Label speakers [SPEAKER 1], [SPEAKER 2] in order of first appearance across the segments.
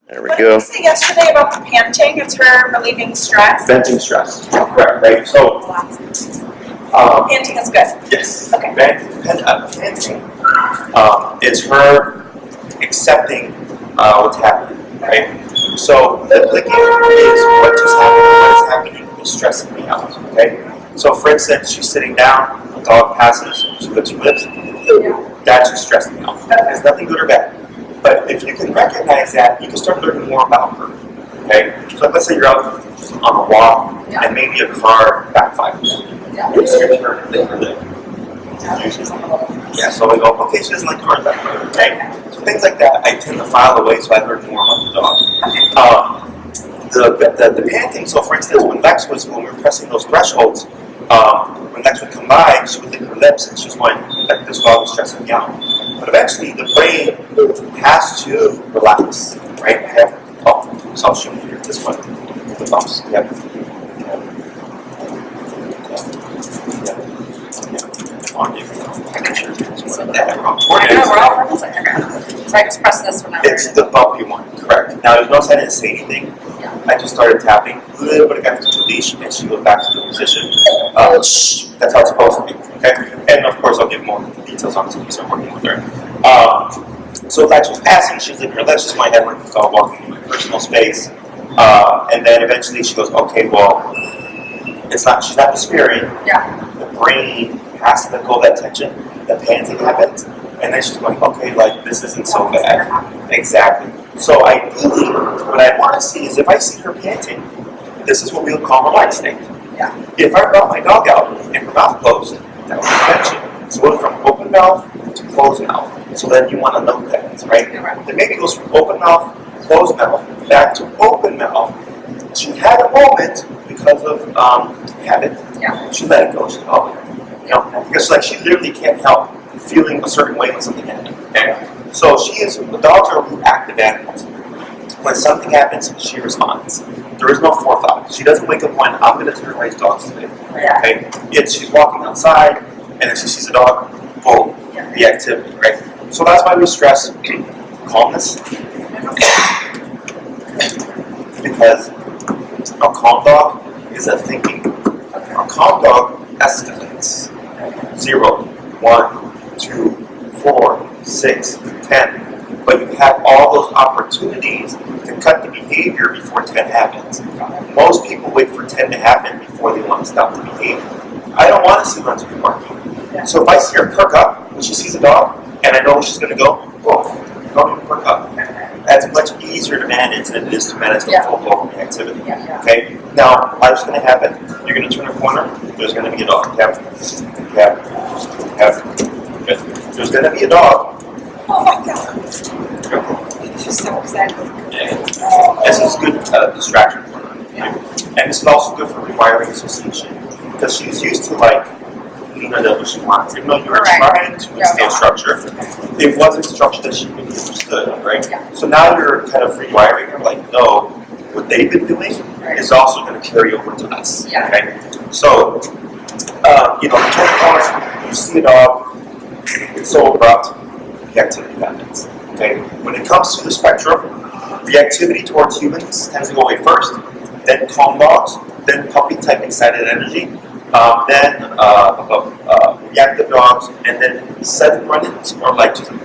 [SPEAKER 1] There we
[SPEAKER 2] What
[SPEAKER 1] go.
[SPEAKER 2] did you say yesterday about the panting? It's her relieving stress?
[SPEAKER 3] Venting stress. Correct, right? So,
[SPEAKER 2] Panting is good.
[SPEAKER 3] yes.
[SPEAKER 2] Okay.
[SPEAKER 3] Venting is her accepting what's happening, right? So, the clicking is what just happened, what is happening is stressing me out, okay? So, for instance, she's sitting down, a dog passes, she licks her lips, that's just stressing me out. It's nothing good or bad. But if you can recognize that, you can start learning more about her. Okay? So let's say you're out on a walk and maybe a car backfires. You scratch her and lick her lip. Yeah, so I go, okay, she doesn't like cars backfire. Okay? So things like that, I tend to file away so I learn more about the dog. The panting, so for instance, when we were pressing those thresholds, when Lex would come by, she would lick her lips and she's going, like, this dog is stressing me out. But eventually, the brain has to relax, right? So I'll show you here, this one, the bumps. Yep. On you.
[SPEAKER 2] So I just press this one out.
[SPEAKER 3] It's the bumpy one, correct. Now, you notice I didn't say anything. I just started tapping a little bit, got to the leash, and she goes back to the position. That's how it's supposed to be, okay? And of course, I'll give more details on this when we start working with her. So Lex was passing, she's licking her lips, she's going ahead and start walking in my personal space. And then eventually she goes, okay, well, she's not disappearing. The brain has to let go of that tension, the panting happens, and then she's going, okay, like, this isn't so bad. Exactly. So ideally, what I want to see is if I see her panting, this is what we would call a light state. If I brought my dog out and her mouth closed, that was tension. So it went from open mouth to closed mouth. So then you want to note that, right? Then maybe it goes from open mouth, closed mouth, back to open mouth. She had a moment because of habit. She let it go. She because like she literally can't help feeling a certain way when something happens. Okay? So the dogs are reactive animals. When something happens, she responds. There is no forethought. She doesn't wake up going, I'm going to terrorize dogs today. Okay? She's walking outside, and if she sees a dog, boom, reactivity, right? So that's why we stress calmness. Because a calm dog is a thinking. A calm dog escalates. 0, 1, 2, 4, 6, 10. But you have all those opportunities to cut the behavior before 10 happens. Most people wait for 10 to happen before they want to stop the behavior. I don't want to see Lunch be barking. So if I see her perk up when she sees a dog, and I know where she's going to go, don't even perk up. That's much easier to manage than it is to manage the full-blown reactivity. Okay? Now, life's going to happen. You're going to turn a corner. There's going to be a dog. There's going to be a dog.
[SPEAKER 2] Oh my God. She's so excited.
[SPEAKER 3] This is good distraction for her. And this is also good for rewiring association. Because she's used to, like, Lena does what she wants. Even though you were trying to instill structure, it wasn't structure that she really understood, right? So now you're kind of rewiring her, like, no, what they've been doing is also going to carry over to us. Okay? So, you see a dog, it's so abrupt, reactivity happens. Okay? When it comes to the spectrum, reactivity towards humans tends to go away first, then calm dogs, then puppy type excited energy, then reactive dogs, and then sudden run-ins, or like just in the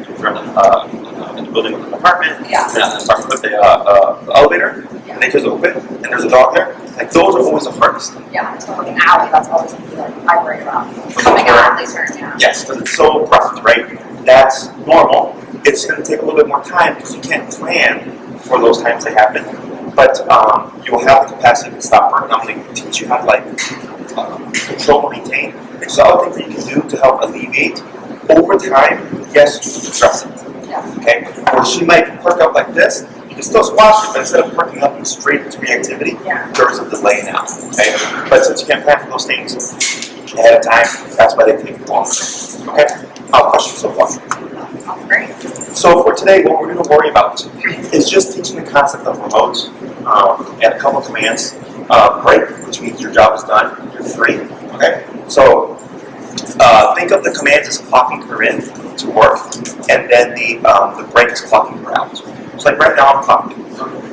[SPEAKER 3] building with an apartment, starting with the elevator, and they just open, and there's a dog there. Like those are always the hardest.
[SPEAKER 4] It's like an alley, that's always something that I worry about. Coming out, they turn,
[SPEAKER 3] Yes, because it's so abrupt, right? That's normal. It's going to take a little bit more time because you can't plan for those times they happen. But you will have the capacity to stop her. And I'm going to teach you how to control and maintain. There's other things that you can do to help alleviate. Over time, yes, you can stress it. Okay? Or she might perk up like this. You can still squash it, but instead of perking up and straight into reactivity, there's a delay now. Okay? But since you can't plan for those things ahead of time, that's why they take longer. Okay? Questions so far?
[SPEAKER 4] Great.
[SPEAKER 3] So for today, what we're going to worry about is just teaching the concept of remote and a couple of commands. Break, which means your job is done, you're free. Okay? So think of the commands as clocking her in to work, and then the break is clocking her out. So like right now I'm clocking.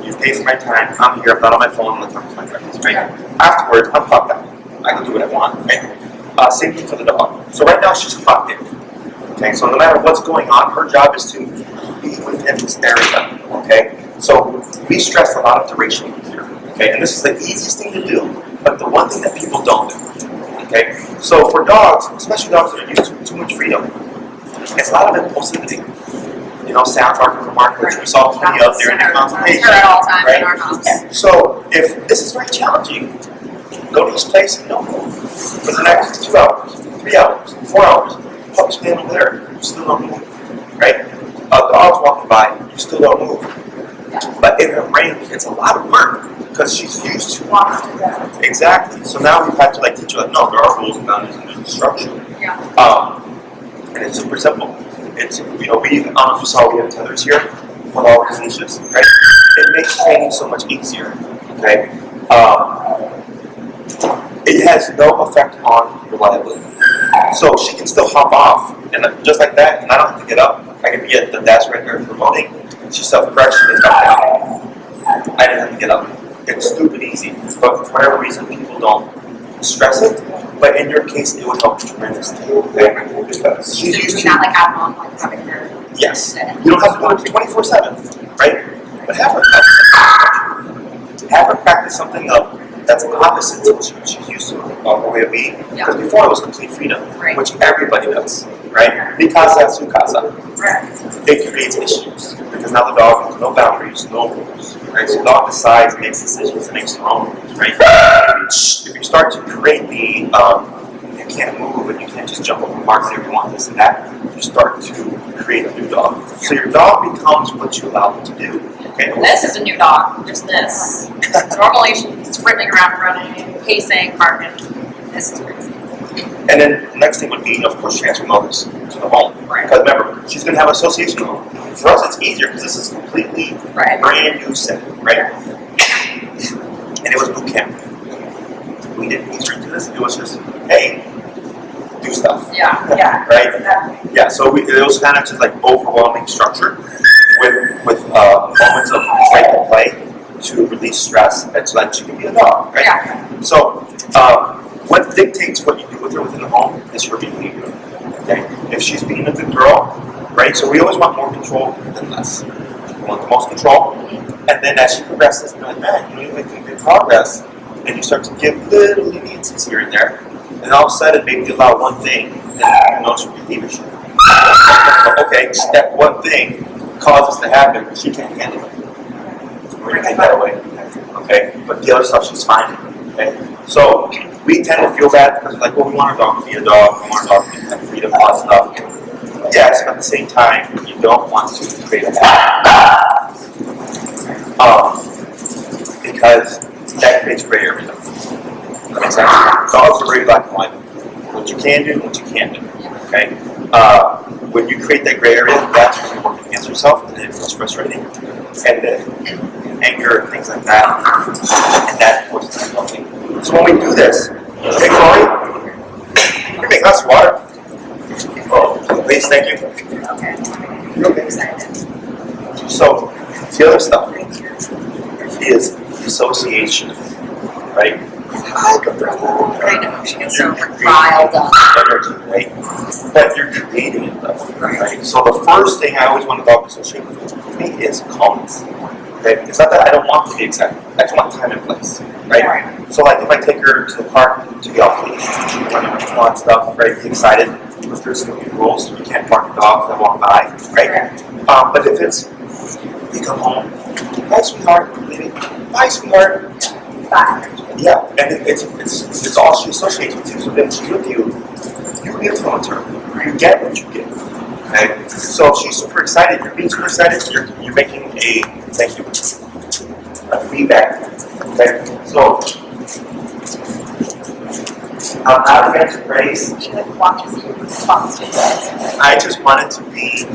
[SPEAKER 3] You pay for my time. I'm here. I'm not on my phone. I'm talking to my friends. Right? Afterwards, I'm clocked out. I can do what I want. Right? Same thing for the dog. So right now she's clocked in. Okay. So no matter what's going on, her job is to be within this area. Okay. So we stress a lot of duration here. Okay. And this is the easiest thing to do, but the one thing that people don't do. Okay. So for dogs, especially dogs that are used to too much freedom, it's a lot of impulsivity. You know, sound marker, which we saw plenty of during the consultation.
[SPEAKER 4] At all times
[SPEAKER 3] right?
[SPEAKER 4] in our house.
[SPEAKER 3] So if this is very challenging, go to this place and don't move for the next 2 hours, 3 hours, 4 hours. Puppy stand over there, you still don't move, right? A dog's walking by, you still don't move. But in her brain, it's a lot of work because she's used to it. Exactly. So now we've had to like teach her, like, no, there are rules and boundaries and there's a structure. And it's super simple. It's, you know, I don't know if you saw, we have tethers here with all these leashes, right? It makes training so much easier, okay? It has no effect on reliability. So she can still hop off, and just like that, and I don't have to get up. I can be at the desk right there promoting. She's self-fresh, she gets back down. I didn't have to get up. It's stupid easy, but for whatever reason, people don't stress it. But in your case, it would help tremendously. Okay? Because she's used to.
[SPEAKER 4] Not like I'm like having her.
[SPEAKER 3] Yes. You don't have to do it 24/7, right? But have her practice something that's opposite to what she's used to, her way of being. Because before it was complete freedom, which everybody does, right? Mikasa, Sukasa. It creates issues because now the dog has no boundaries, no rules, right? So the dog decides, makes decisions, and makes their own rules, right? If you start to create the you can't move and you can't just jump over marks there, you want this and that, you start to create a new dog. So your dog becomes what you allow it to do. Okay?
[SPEAKER 4] This is a new dog, just this. Normally she's sprinting around, running, pacing, barking. This is crazy.
[SPEAKER 3] And then the next thing would be, of course, transferring others to the home. Because remember, she's going to have association with the home. For us, it's easier because this is completely brand new set, right? And it was boot camp. We didn't ease her into this. It was just, hey, do stuff.
[SPEAKER 4] Yeah.
[SPEAKER 3] Right? Exactly. Yeah, so it was kind of just like overwhelming structure with moments of break and play to release stress and so that she can be a dog, right?
[SPEAKER 4] Yeah.
[SPEAKER 3] So, what dictates what you do with her within the home is her behavior. Okay? If she's being a good girl, right? So we always want more control than less. We want the most control, and then as she progresses, you're like, man, you're making good progress, and you start to give little leniencies here and there, and all of a sudden maybe you allow one thing, and you notice her behavior shift. Okay, that one thing causes to happen, she can't handle it. We're gonna take that away. Okay? But the other stuff she's fine. Okay? So we tend to feel bad because like, well, we want our dog to be a dog, we want our dog to have freedom, all that stuff. Yes, but at the same time, you don't want to create a habit. Because that creates gray area. That makes sense? Dogs are very black and white. What you can do, what you can't do. Okay? When you create that gray area, that's when you're working against yourself, and it becomes frustrating. And then anger and things like that. And that forces something. So when we do this, hey Corey, can you make us water? Oh, please, thank you. Okay. So the other stuff is association, right?
[SPEAKER 4] I know, she gets so riled up.
[SPEAKER 3] Right? But you're creating it though, right? So the first thing I always want a dog to associate with me is calmness. Okay? It's not that I don't want to be excited. I just want time and place, right? So like if I take her to the park to get off the leash, run around stuff, right? Be excited. If there's some new rules, you can't park the dogs that walk by, right? But if it's you come home, hi sweetheart, baby, bye sweetheart. Yeah, and it's all she associates with you. So then she's with you, you influence her. You get what you get. Okay? So if she's super excited, you're being super excited, you're making a thank you. A feedback. Okay? So I'm not against praise.
[SPEAKER 4] She like watches you response to this.
[SPEAKER 3] I just want it to be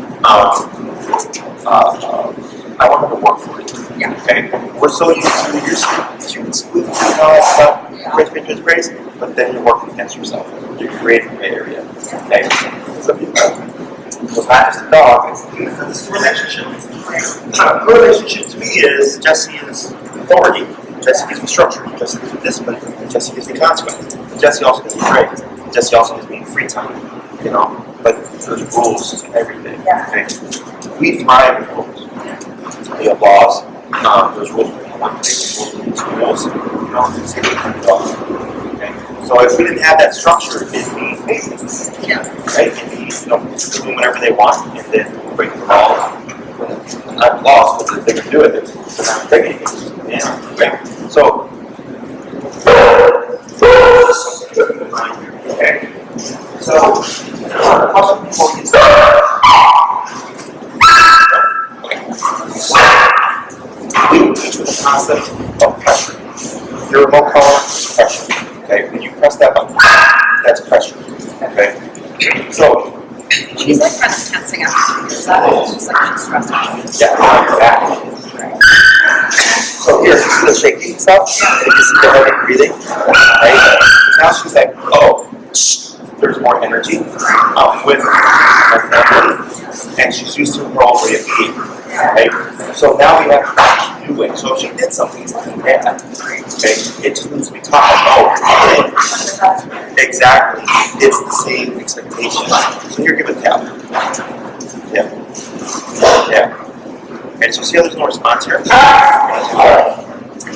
[SPEAKER 3] I want her to work for it.
[SPEAKER 4] Yeah.
[SPEAKER 3] Okay? We're so used to your cute squeak and all that stuff, praise, but then you're working against yourself. You're creating an area. Okay? Some people was not just a dog, it's a relationship. A relationship to me is Jesse is authority, Jesse gives me structure, Jesse gives me discipline, Jesse gives me consequence, Jesse also gives me praise, Jesse also gives me free time, you know, like there's rules to everything. Okay? We thrive in rules. We have laws, there's rules in the workplace, there's rules, you know, it's the same thing for the dogs. Okay? So if we didn't have that structure, it'd be laziness. Right? It'd be, you know, doing whatever they want and then breaking the laws. Not laws, but if they can do it, they're not breaking it. Yeah, right? So, okay? So, before we start, we teach with the concept of pressure. Your remote control is pressure. Okay, when you press that button, that's pressure. Okay, so
[SPEAKER 4] She's like kind of tensing up. She's like stressed out.
[SPEAKER 3] yeah, exactly. So here, you see the shaking stuff, and you see the heavy breathing, right? Now she's like, oh, there's more energy with her family, and she's used to her own way of being, right? So now we have to do it. So if she did something, it's not bad. Okay, it just needs to be taught. Oh, exactly. It's the same expectation. So here, give it a tap. Yeah. Okay, so see how there's no response here?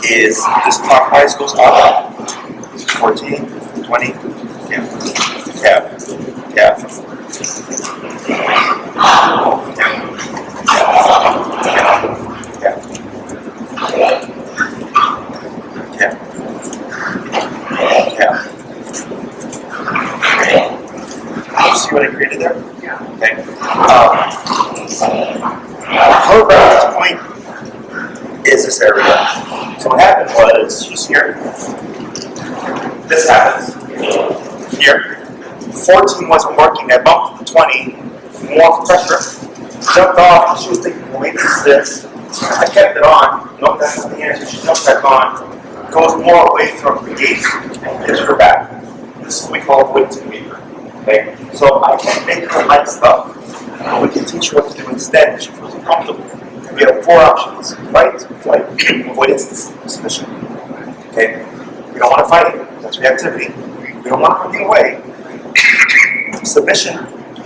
[SPEAKER 3] Is this clockwise goes up. 14, 20, tap. See what I created there? Okay. Her reference point is this area. So what happened was, she's here. This happens. Here. 14 wasn't working. I bumped to 20. More pressure. Jumped off. And she was thinking, well, maybe it's this. I kept it on. Nope, that's not the answer. She jumped back on. Goes more away from the gate and hits her back. This is what we call avoidance behavior. Okay? So I can't make her like stuff. We can teach her what to do instead if she feels uncomfortable. We have 4 options: fight, flight, avoidance, and submission. Okay? We don't want to fight. That's reactivity. We don't want to run away. Submission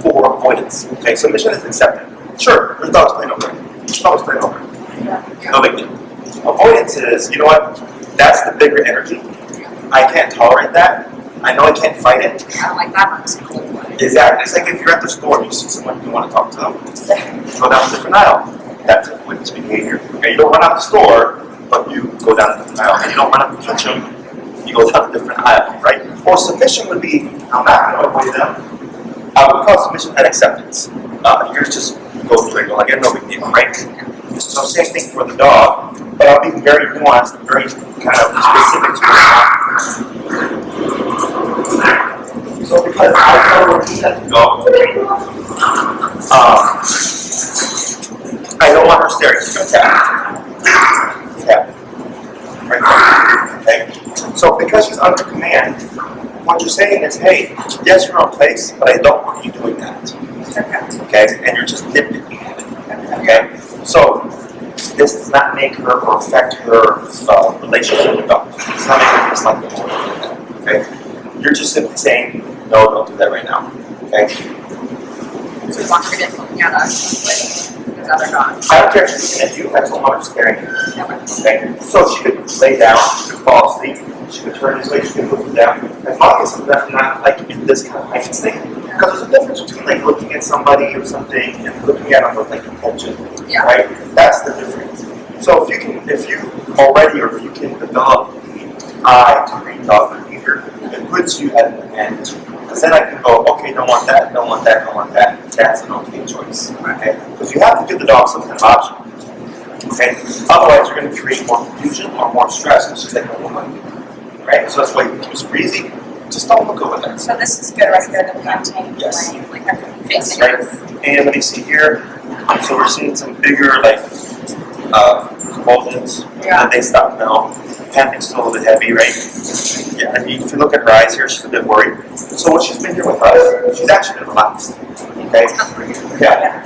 [SPEAKER 3] or avoidance. Okay? Submission is accepted. Sure, there's dogs playing over there. There's dogs playing over there. No big deal. Avoidance is, you know what? That's the bigger energy. I can't tolerate that. I know I can't fight it.
[SPEAKER 4] I don't like that one.
[SPEAKER 3] Exactly. It's like if you're at the store and you see someone, you want to talk to them, go down a different aisle. That's avoidance behavior. Okay, you don't run out the store, but you go down a different aisle. And you don't run up to touch them, you go down a different aisle, right? Or submission would be, I'm not going to avoid them. I would call submission and acceptance. Yours just goes straight, like no big deal, right? So same thing for the dog, but I'll be very nuanced, very kind of specific to the So because I know where he has to go, I don't want her staring. She's going to tap. Right there. Okay? So because she's under command, what you're saying is, hey, yes, you're on place, but I don't want you doing that. Okay? And you're just nitpicking at it. Okay? So this does not make her or affect her relationship with dogs. It does not make her dislike the dog. Okay? You're just simply saying, no, don't do that right now. Okay?
[SPEAKER 4] So you want her to get looking at us with his other dog.
[SPEAKER 3] I don't care if she's looking at you, I just don't want her staring at you. Okay? So she could lay down, she could fall asleep, she could turn this way, she could look down. As long as that's not like in this kind of heightened state. Because there's a difference between like looking at somebody or something and looking at them with like intention.
[SPEAKER 4] Yeah.
[SPEAKER 3] Right? That's the difference. So if you already or if you can develop the eye to read dog behavior, it puts you at an advantage. Because then I can go, okay, don't want that, don't want that, don't want that. That's an okay choice. Okay? Because you have to give the dog some kind of option. Okay? Otherwise you're going to create more confusion or more stress and she's like, oh, right? So that's why you keep it easy. Just don't look over there.
[SPEAKER 4] So this is good right here, the plantain.
[SPEAKER 3] Yes.
[SPEAKER 4] Like facing
[SPEAKER 3] That's
[SPEAKER 4] us.
[SPEAKER 3] right. And let me see here. So we're seeing some bigger like convulsions.
[SPEAKER 4] Yeah.
[SPEAKER 3] And they stop now. Panting's still a little bit heavy, right? Yeah, and if you look at her eyes here, she's a bit worried. So when she's been here with us, she's actually been relaxed. Okay? Yeah.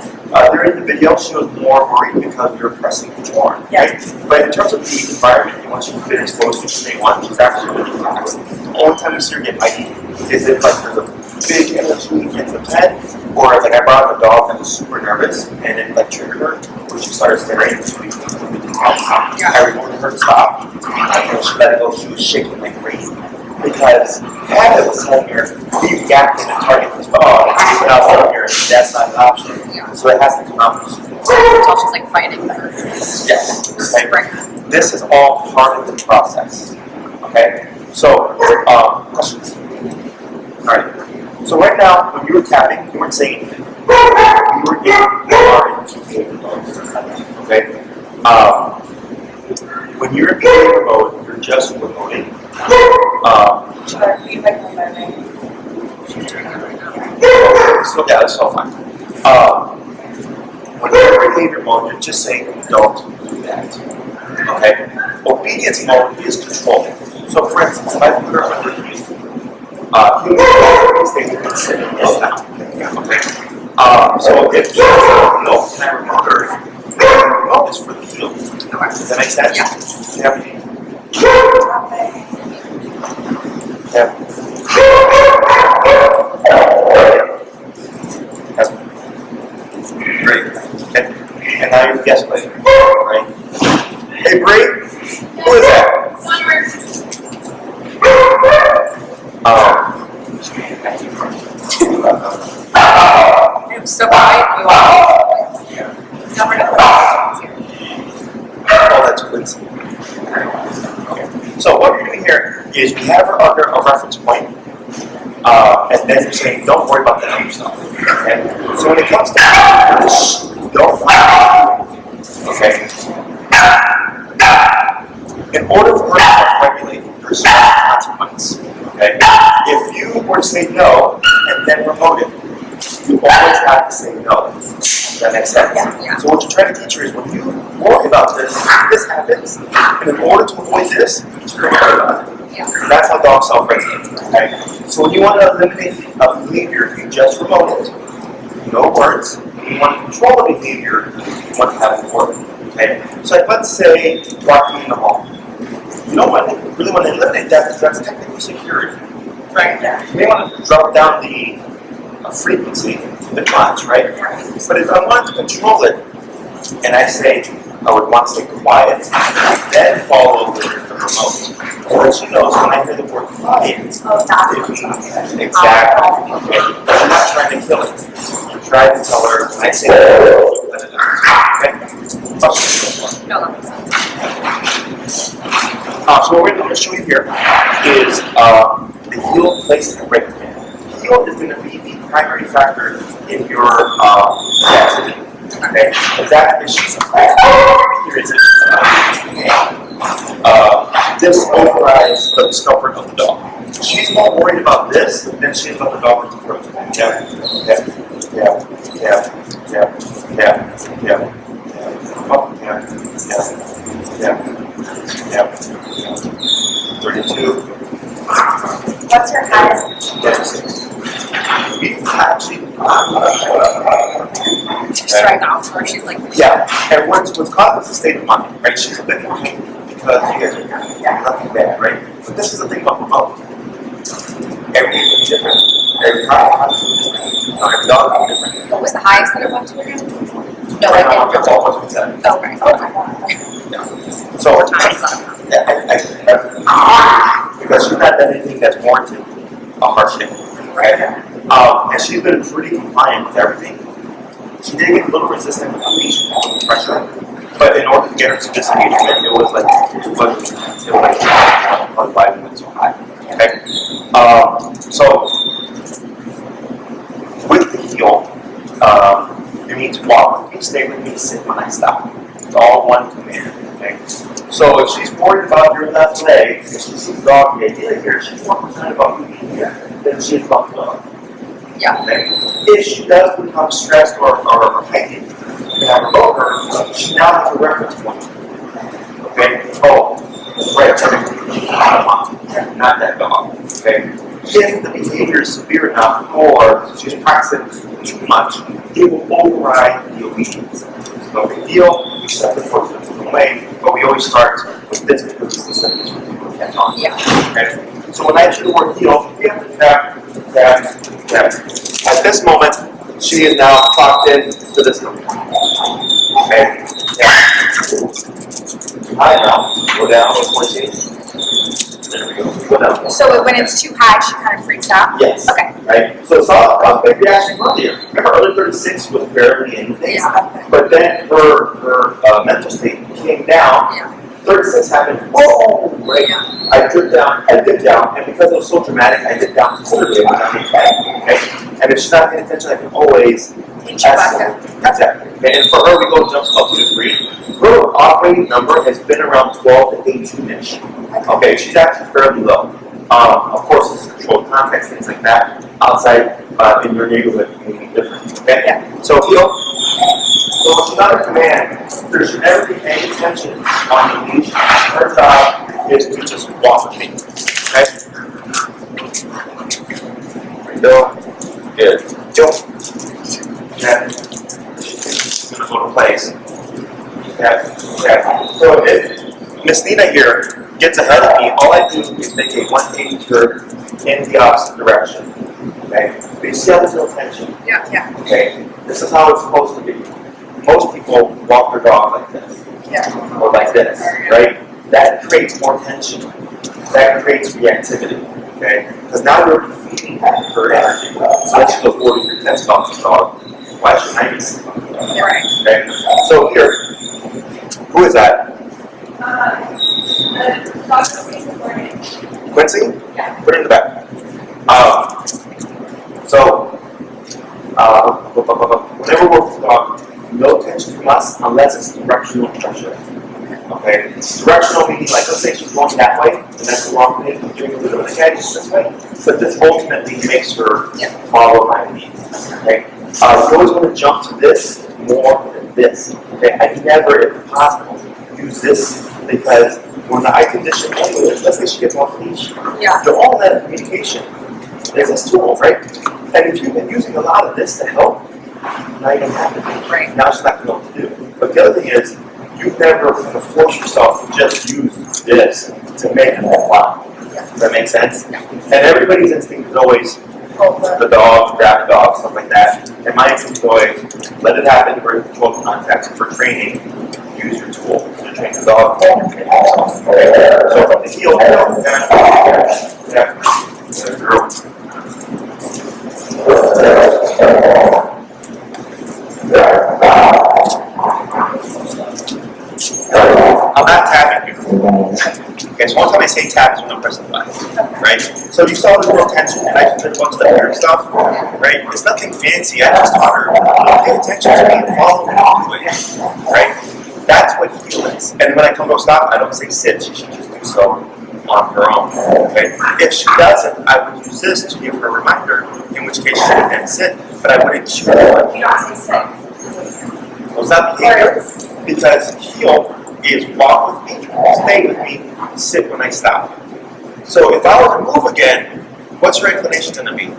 [SPEAKER 3] During the video, she was more worried because we were pressing more. Right? But in terms of the environment, once she's been exposed to day one, she's actually really relaxed. The only time we see her get mighty is if like there's a big energy against the head, or like I brought up a dog that was super nervous and it like triggered her, where she started staring and she was really tense. I wanted her to stop, and she let it go. She was shaking like crazy. Because half of the time here, we react to the target response. Oh, it's not out here, that's not an option. So it has to come out.
[SPEAKER 4] So she's like fighting her.
[SPEAKER 3] Yes. Okay. This is all part of the process. Okay? So, questions? Alright. So right now, when you were tapping, you weren't saying anything. You were getting more into behavior mode. Okay? When you're in behavior mode, you're just remoting. So yeah, that's all fine. When you're in behavior mode, you're just saying don't do that. Okay? Obedience mode is control. So for instance, if I put her under heel, he would stay sitting this down. Okay? So if she says no, can I remote her? The remote is for the heel. Does that make sense? Yeah. Yeah. Great. And now you're guest player, right? Hey, Bree, who is that?
[SPEAKER 4] I'm so quiet.
[SPEAKER 3] Oh, that's Quincy. So what you're doing here is we have her under a reference point, and then you're saying, don't worry about the other stuff. Okay? So when it comes to this, don't okay? In order for her to self-regulate, there's a consequence. Okay? If you were to say no and then remote it, you always have to say no. Does that make sense? Yeah. So what you're trying to teach her is when you worry about this happens, and in order to avoid this, you don't worry about it. Yeah. That's how dogs self-regulate. Okay? So when you want to eliminate a behavior, you just remote it. No words. When you want to control the behavior, you want to have a word. Okay? So like, let's say barking in the hall. You don't really want to eliminate that because that's technically security. Right? You may want to drop down the frequency the much, right? But if I want to control it, and I say I would want to stay quiet, then follow the remote. Or she knows when I hear the word quiet, exactly. Okay. I'm not trying to kill it. I'm trying to tell her when I say let it out. Okay?
[SPEAKER 4] No, that makes sense.
[SPEAKER 3] So what we're going to show you here is the heel placed in the right hand. Heel is going to be the primary factor in your activity. Okay? If she's afraid, here is it. This overrides the discomfort of the dog. She's more worried about this than she is about the dog to approach. Yeah. 32.
[SPEAKER 2] What's your highest?
[SPEAKER 3] 36. We actually
[SPEAKER 4] Strike off where she's like,
[SPEAKER 3] and what's caused is a state of mind, right? She's a bit more pain because you guys are nothing bad, right? But this is the thing about remote. Everything is different. Every dog is different. Every dog is different.
[SPEAKER 4] what was the highest that it went to again? No,
[SPEAKER 3] Right
[SPEAKER 4] I
[SPEAKER 3] now,
[SPEAKER 4] didn't.
[SPEAKER 3] it's all 1.7.
[SPEAKER 4] Okay.
[SPEAKER 3] So, because she's not done anything that's warranted a harsh hit, right? And she's been pretty compliant with everything. She did get a little resistant with the leash pressure, but in order to get her to disengage, it was like why it went so high. Okay. So with the heel, you need to walk with me, stay with me, sit when I stop. It's all one command. Okay. So if she's worried about your left leg, if she sees the dog the idea here, she's more concerned about you being here than she is about the dog.
[SPEAKER 4] Yeah.
[SPEAKER 3] Okay? If she does become stressed or heightened, and I remote her, she now has a reference point. Okay? Oh, Right, not that dog. Okay. If the behavior is severe enough or she's practicing too much, it will override the obedience. It's no big deal. We set the force in a different way, but we always start with this because it's the simplest for people to catch on.
[SPEAKER 4] Yeah.
[SPEAKER 3] Okay. So when I do the word heel, we have to tap, tap, tap. At this moment, she is now clocked in to this number. Okay. High now. Go down to 14. There we go. Go down.
[SPEAKER 4] So when it's too high, she kind of freaks out?
[SPEAKER 3] Yes.
[SPEAKER 4] Okay.
[SPEAKER 3] Right? So it's all a big reaction earlier. Remember, early 36 was barely anything.
[SPEAKER 4] Yeah.
[SPEAKER 3] But then her mental state came down.
[SPEAKER 4] Yeah.
[SPEAKER 3] 36 happened. Whoa! Right?
[SPEAKER 4] Yeah.
[SPEAKER 3] I dipped down, and because it was so dramatic, I dipped down considerably. Okay? And if she's not paying attention, I can always Exactly. Okay, and for her, we go jumps up to 3. Her operating number has been around 12 to 18-ish. Okay, she's actually fairly low. Of course, this is controlled context, things like that. Outside in your neighborhood may be different. Okay? Yeah. So heel. So when she's under command, there should never be any tension on the leash. Her job is to just walk with me. Okay? Go. Good. Go. Okay. Little place. Okay. So if Miss Nina here gets ahead of me, all I do is make a 180 turn in the opposite direction. Okay. But you see how there's no tension?
[SPEAKER 4] Yeah.
[SPEAKER 3] Okay. This is how it's supposed to be. Most people walk their dog like this.
[SPEAKER 4] Yeah.
[SPEAKER 3] Or like this, right? That creates more tension. That creates reactivity. Okay? Because now you're defeating her energy. So that she goes 40 tense off the dog. Why should I be?
[SPEAKER 4] Right.
[SPEAKER 3] Okay. So here, who is that? Quincy?
[SPEAKER 4] Yeah.
[SPEAKER 3] Put it in the back. Whenever we're with the dog, no tension from us unless it's directional pressure. Okay? It's directional meaning like let's say she's going that way, and that's the wrong thing, doing a little bit of edge this way. But this ultimately makes her follow my lead. Okay? You always want to jump to this more than this. Okay? I never, if possible, use this because when the eye condition anyway, let's say she gets off leash, the all that communication is this tool, right? And if you've been using a lot of this to help, now you don't have to do.
[SPEAKER 4] Right.
[SPEAKER 3] Now she's not going to know what to do. But the other thing is, you've never going to force yourself to just use this to make it all fun. Does that make sense? And everybody's instinct is always the dog, grab the dog, stuff like that. And my instinct is always let it happen. We're in controlled context for training. Use your tool to train the dog. Okay. So from the heel, I'm not tapping you. Okay, so one time I say tap is when I'm pressing the button, right? So you saw the real tension, and I just did a bunch of the weird stuff, right? It's nothing fancy. I just taught her, pay attention to me and follow me and do it, right? That's what heel is. And when I come to a stop, I don't say sit. She should just do so on her own. Okay? If she doesn't, I would use this to give her a reminder, in which case she would then sit, but I wouldn't shoot her.
[SPEAKER 4] You don't say sit.
[SPEAKER 3] Was that behavior? Because heel is walk with me, stay with me, sit when I stop. So if I were to move again, what's your inclination going to be?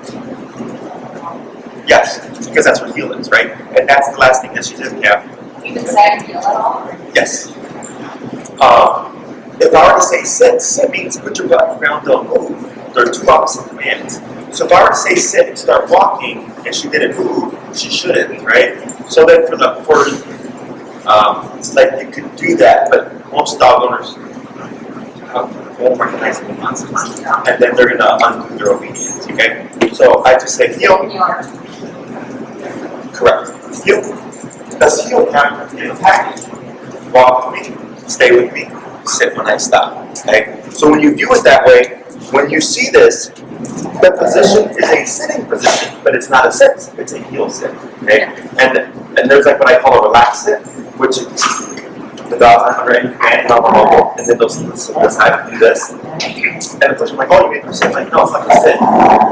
[SPEAKER 3] Yes, because that's what heel is, right? And that's the last thing that she did. Yeah.
[SPEAKER 4] You can say heel at all?
[SPEAKER 3] Yes. If I were to say sit, sit means put your butt on the ground, don't move. There are two opposite commands. So if I were to say sit and start walking, and she didn't move, she shouldn't, right? So then like you could do that, but most dog owners won't recognize the consequences, and then they're gonna undo their obedience. Okay, so I just say heel. Correct. Heel. Does heel have in a package? Walk with me, stay with me, sit when I stop. Okay. So when you view it that way, when you see this, the position is a sitting position, but it's not a sit. It's a heel sit. Okay. And there's like what I call a relaxed sit, which is the dog's not under any command, and I'm mobile, and then they'll decide to do this. And the person like, oh, you made them sit. Like, no, it's like a sit.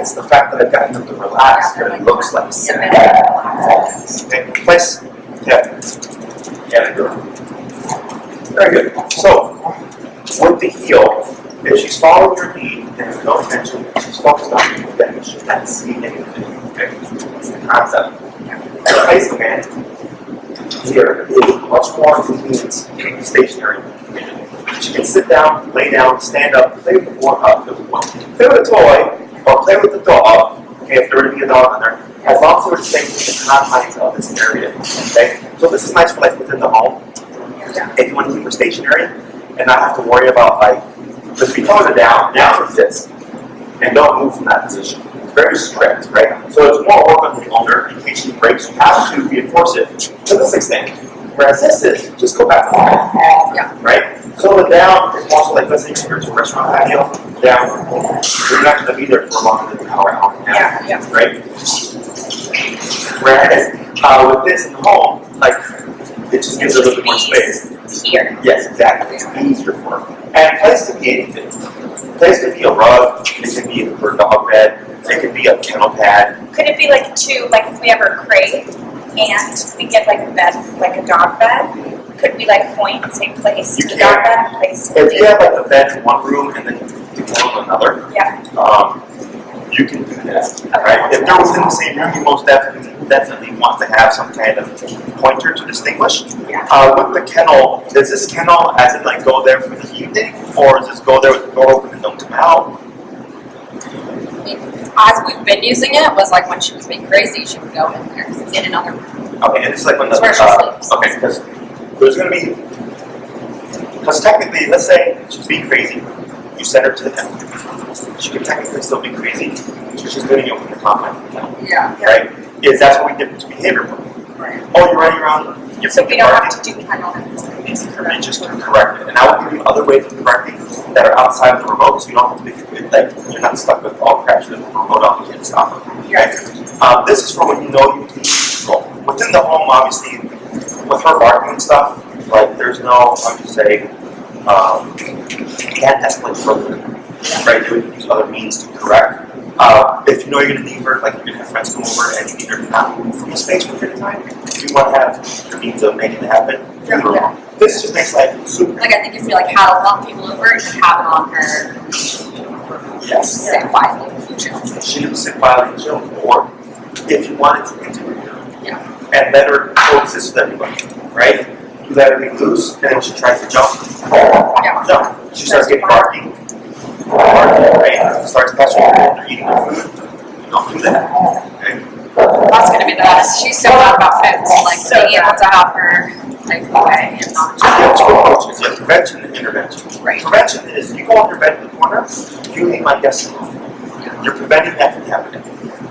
[SPEAKER 3] It's the fact that I've gotten them to relax, but it looks like a sit. Okay, place. Yeah. Yeah, good. Very good. So, With the heel, if she's following her lead and there's no tension, she's focused on the then she can't see anything. Okay? That's the concept. The placement here is much more convenient stationary. She can sit down, lay down, stand up, play with play with a toy, or play with the dog. Okay, if there were to be a dog on there, as long as we're staying within the confines of this area. Okay, so this is nice for like within the home. If you want to keep her stationary and not have to worry about like, because if you tone her down is this, and don't move from that position. It's very strict, right? So it's more work on the owner in case she breaks. You have to reinforce it to this extent. Whereas this is just go back home, right? So the down is also like, let's say you're to a restaurant patio, down, you're not going to be there for longer than an hour and a half, right? Whereas with this in the home, like, it just gives it a little bit more space.
[SPEAKER 4] Here.
[SPEAKER 3] Yes, exactly. It's easier for her. And place can be anything. Place can be a rug, it can be her dog bed, it can be a kennel pad.
[SPEAKER 1] Could it be like if we ever crave and we get like a bed, like a dog bed, could we like point and say place to the dog bed, place to
[SPEAKER 3] if you have like a bed in one room and then the kennel in another, you can do that, right? If they're within the same room, you most definitely want to have some kind of pointer to distinguish. With the kennel, does this kennel as in like go there for the evening, or does this go there with the door open and don't come out?
[SPEAKER 4] As we've been using it, was like when she was being crazy, she would go in there because it's in another room.
[SPEAKER 3] Okay, and it's like when the
[SPEAKER 4] That's where she sleeps.
[SPEAKER 3] okay, because there's going to be, because technically, let's say she's being crazy, you send her to the kennel. She can technically still be crazy, so she's going to open the confines of the kennel. Right? That's what we did with behavior work.
[SPEAKER 1] Right.
[SPEAKER 3] Oh, you're running around.
[SPEAKER 1] So we don't have to do kennel.
[SPEAKER 3] You just can correct it. And I will give you other ways of correcting that are outside of the remote, so you don't have to be like, you're not stuck with all crap. There's a remote on, you can't stop it. Okay? This is for when you know you can control. Within the home, obviously, with her barking and stuff, like there's no, how do you say, can't escalate further. Right? You would use other means to correct. If you know you're going to need her, like you're going to have friends come over and you need her to not move from a space for a period of time, you want to have your means of making it happen. This just makes life super.
[SPEAKER 4] Like I think if you like how to walk people over, you can have it on her.
[SPEAKER 3] Yes.
[SPEAKER 4] Sit quietly, chill.
[SPEAKER 3] She can sit quietly and chill, or if you wanted to integrate her, and let her coexist with everybody, right? You let her be loose, and then when she tries to jump, jump. She starts getting barking, right? She starts catching her, they're eating her food. You don't do that. Okay?
[SPEAKER 4] That's gonna be the best. She's so bad about food, so like being able to have her like away and not
[SPEAKER 3] You have two approaches, you have prevention and intervention.
[SPEAKER 4] Right.
[SPEAKER 3] Prevention is you go on your bed in the corner, you leave my guest alone. You're preventing that from happening.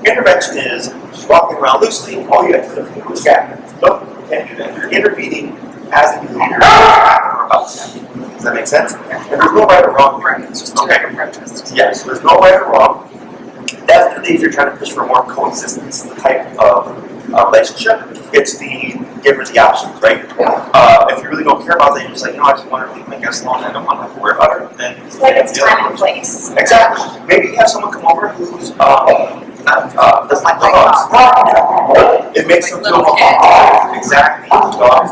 [SPEAKER 3] Intervention is she's walking around loosely, all you have to do is put a gap. Nope, you can't do that. You're intervening as the behavior or about to happen. Does that make sense? And there's no right or wrong here.
[SPEAKER 4] It's just two different approaches.
[SPEAKER 3] Yes, there's no right or wrong. Definitely, if you're trying to push for more coexistence type of relationship, it's the give her the options, right? If you really don't care about that, you're just like, no, I just want her to leave my guest alone, I don't want to have to worry about her, then
[SPEAKER 1] Like it's time and place.
[SPEAKER 3] exactly. Maybe you have someone come over who's doesn't like dogs. It makes them feel more comfortable. Exactly. Dogs.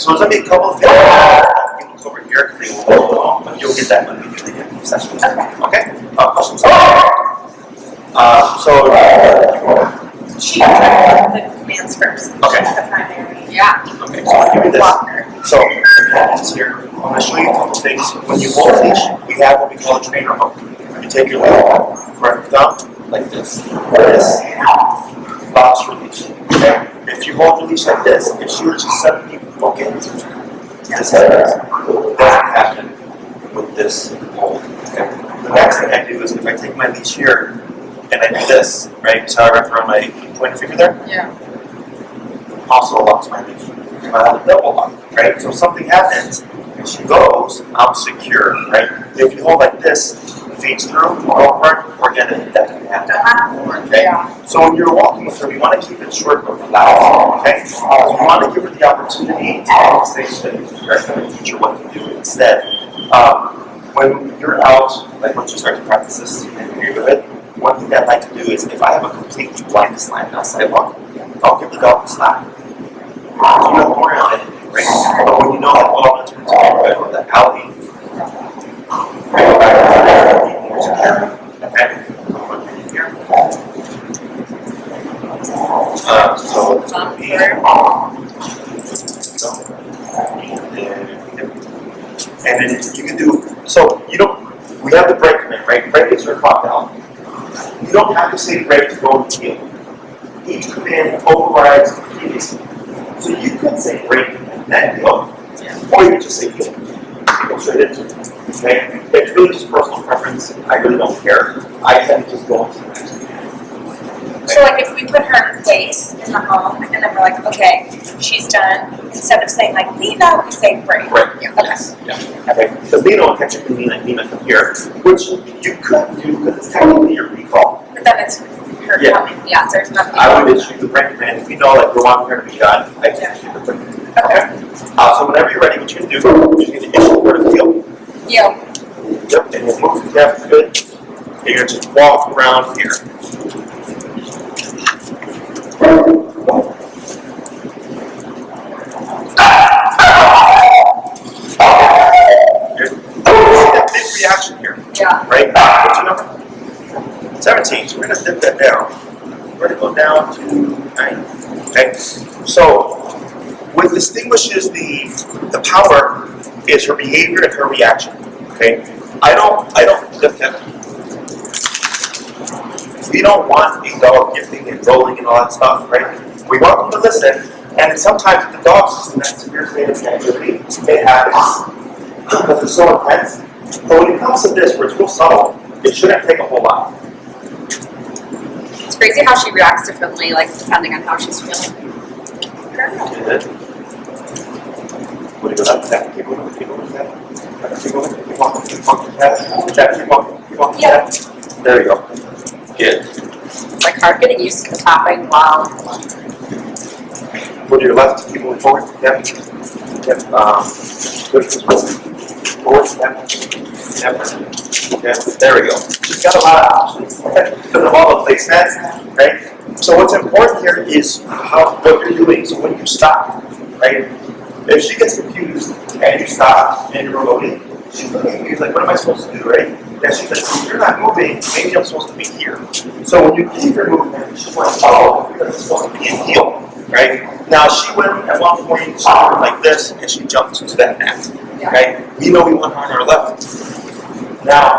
[SPEAKER 3] So there's gonna be a couple of things over here because they will go along, but you'll get that when we do the interview session. Okay. Questions?
[SPEAKER 1] She can try the commands first.
[SPEAKER 3] Okay.
[SPEAKER 1] She's the primary.
[SPEAKER 4] Yeah.
[SPEAKER 3] Okay, so I'll give you this. So, here, I'm going to show you a couple things. When you hold a leash, we have what we call a trainer hook. You take your lead, right thumb, like this. Box your leash. Okay? If you hold your leash like this, if she were to suddenly hook it, this doesn't happen with this hold. Okay? The next thing I do is if I take my leash here, and I do this, right? So I wrap around my pointer finger there.
[SPEAKER 4] Yeah.
[SPEAKER 3] Also locks my leash. So I have a double lock, right? So if something happens and she goes, I'm secure, right? If you hold like this, it feeds through, over, we're gonna that can happen. Okay? So when you're walking with her, we want to keep it short but loud, okay? We want to give her the opportunity to stay steady. We're going to teach her what to do instead. When you're out, like once you start to practice this in your neighborhood, one thing that I like to do is if I have a completely blank slide on a sidewalk, I'll give the dog a slide. You don't worry on it, right? But when you know that, oh, I'm going to turn to the neighborhood or the house, don't have to say break to go to heel. Each command overrides the previous command. So you could say break and then heel, or you could just say heel. Go straight into it. Okay? It's really just personal preference. I really don't care. I tend to just go into the next command.
[SPEAKER 1] So like if we put her in place in the home and then we're like, okay, she's done, instead of saying like Nina, we say break.
[SPEAKER 3] Right.
[SPEAKER 1] Yeah.
[SPEAKER 3] Yeah. Okay. Because Nina will technically mean like Nina from here, which you could do because it's technically your recall.
[SPEAKER 1] But then it's her
[SPEAKER 3] Yeah.
[SPEAKER 1] coming. Yeah, there's nothing.
[SPEAKER 3] I would issue the break command. If you know like we want her to be done, I just issue the break command. Okay. So whenever you're ready, what you can do, you're going to issue the word of heel.
[SPEAKER 1] Yeah.
[SPEAKER 3] Yep. And you'll move to depth good. And you're going to just walk around here. That big reaction here,
[SPEAKER 1] Yeah.
[SPEAKER 3] right? What's your number? 17. So we're going to dip that down. We're going to go down to 9. Okay. So what distinguishes the power is her behavior and her reaction. Okay. I don't dip that. We don't want a dog gifting and rolling and all that stuff, right? We want them to listen, and sometimes if the dog's in that severe state of reactivity, it happens because it's so intense. But when it comes to this, where it's real subtle, it shouldn't take a whole lot.
[SPEAKER 4] It's crazy how she reacts differently, like depending on how she's feeling.
[SPEAKER 3] What do you go that? Keep moving, keep moving, keep moving, keep walking, keep walking, keep walking. There you go. Good.
[SPEAKER 4] Like her getting used to the tapping while
[SPEAKER 3] Go to your left, keep moving forward. Yep. Yep. Push this forward. Yep. Yep. Yep. There we go. She's got a lot of options because of all the placemats, right? So what's important here is what you're doing. So when you stop, right? If she gets confused and you stop and you're reloading, she's looking at you like, what am I supposed to do, right? And she's like, if you're not moving, maybe I'm supposed to be here. So when you keep her movement, she's like, oh, because it's supposed to be in heel, right? Now she went at one point, she went like this, and she jumped to that mat, right? We know we want her on our left. Now,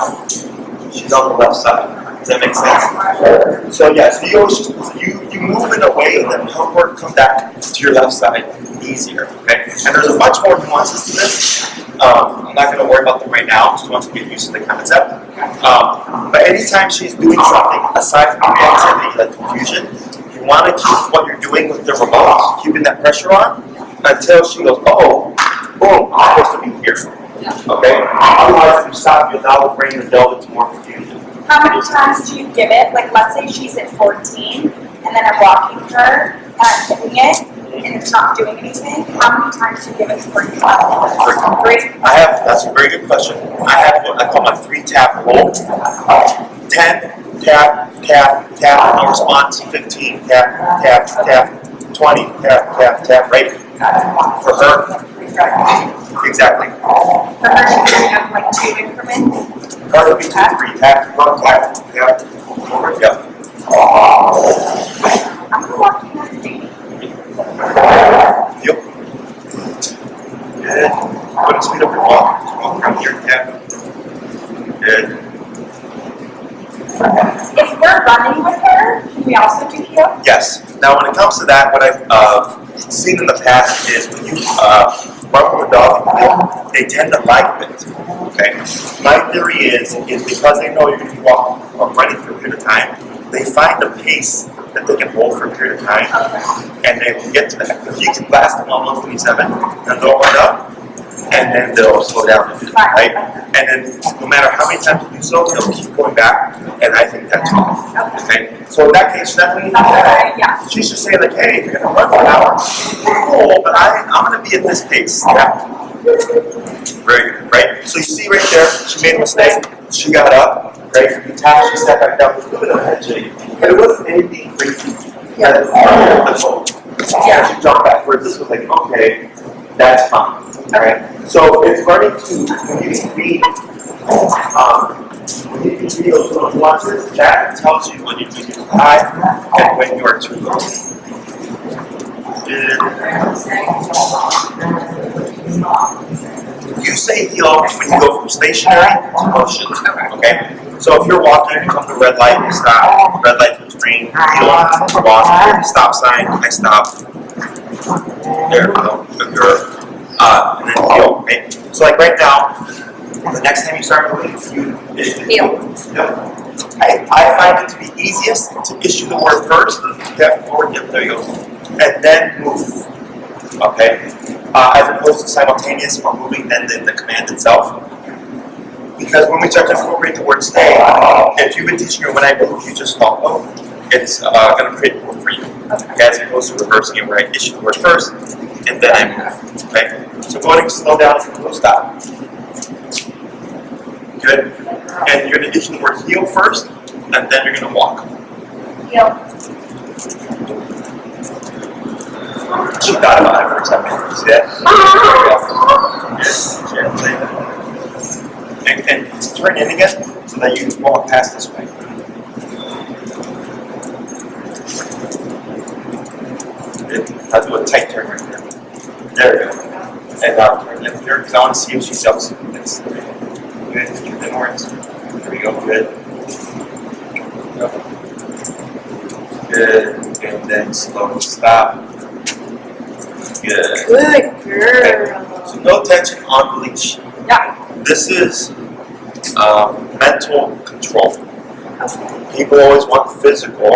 [SPEAKER 3] she's on the left side. Does that make sense? So yes, you always just, you move in a way that will help her come back to your left side easier, okay? And there's a bunch more nuances to this. I'm not going to worry about them right now, just want to get used to the concept. But anytime she's doing something aside from reactivity, like confusion, you want to keep what you're doing with the remote, keeping that pressure on, until she goes, oh, boom, I'm supposed to be here. Okay? Otherwise, if you stop, you'll now bring the delve into more confusion.
[SPEAKER 1] How many times do you give it? Like, let's say she's at 14, and then I'm walking her, hitting it, and it's not doing anything. How many times do you give it for 3?
[SPEAKER 3] That's a very good question. I call my 3-tap rule. 10, tap, tap, tap, no response. 15, tap, tap, tap. 20, tap, tap, tap, right? For her. Exactly.
[SPEAKER 1] For her, she's going to have like 2 increments.
[SPEAKER 3] Her would be 2, 3, tap, tap, tap, over, yep.
[SPEAKER 1] I'm going to walk you guys dating.
[SPEAKER 3] Yep. Good. Go to speed up your walk. Just walk around here. Yep. Good.
[SPEAKER 1] If we're running with her, can we also do heel?
[SPEAKER 3] Yes. Now, when it comes to that, what I've seen in the past is when you run with a dog, they tend to like it. Okay. My theory is because they know you're going to be walking or running for a period of time, they find a pace that they can hold for a period of time, and they will get to that. Because you can blast them on 127, then they'll run up, and then they'll slow down a bit, right? And then no matter how many times you do so, they'll keep going back, and I think that's fine. Okay? So in that case, that means that she should say like, hey, if you're going to run for an hour, cool, but I'm going to be at this pace. Yeah. Very good, right? So you see right there, she made a mistake. She got up, right? You tapped, she sat back down. It was a little bit of a head shake, but it wasn't anything crazy. Yeah. She jumped backwards. This was like, okay, that's fine. All right. So it's learning to when you can read those little nuances, that tells you when you're too high and when you are too low. You say heel when you go from stationary to motion. Okay? So if you're walking, you come to a red light, you stop. red light turns green, heel, walk, stop sign, I stop. There we go, good girl. And then heel, right? So like right now, the next time you start moving, you
[SPEAKER 4] Heel.
[SPEAKER 3] Yep. I find it to be easiest to issue the word first, step forward, yep, there you go, and then move. Okay? As opposed to simultaneous or moving then the command itself. Because when we start to incorporate the word stay, if you've been teaching her when I move, you just follow, it's going to create more for you. As opposed to reversing it where I issue the word first, and then I move. Okay? So go ahead and slow down and go stop. Good? And you're going to issue the word heel first, and then you're going to walk.
[SPEAKER 1] Heel.
[SPEAKER 3] She thought about it for a second. See that? And turn in again so that you can walk past this way. Good. I'll do a tight turn right there. There we go. And turn in here because I want to see if she jumps. Yes. Good. Then words. There we go. Good. Good. And then slowly stop. Good.
[SPEAKER 4] Good girl.
[SPEAKER 3] Okay. So no tension on the leash.
[SPEAKER 4] Yeah.
[SPEAKER 3] This is mental control. People always want physical.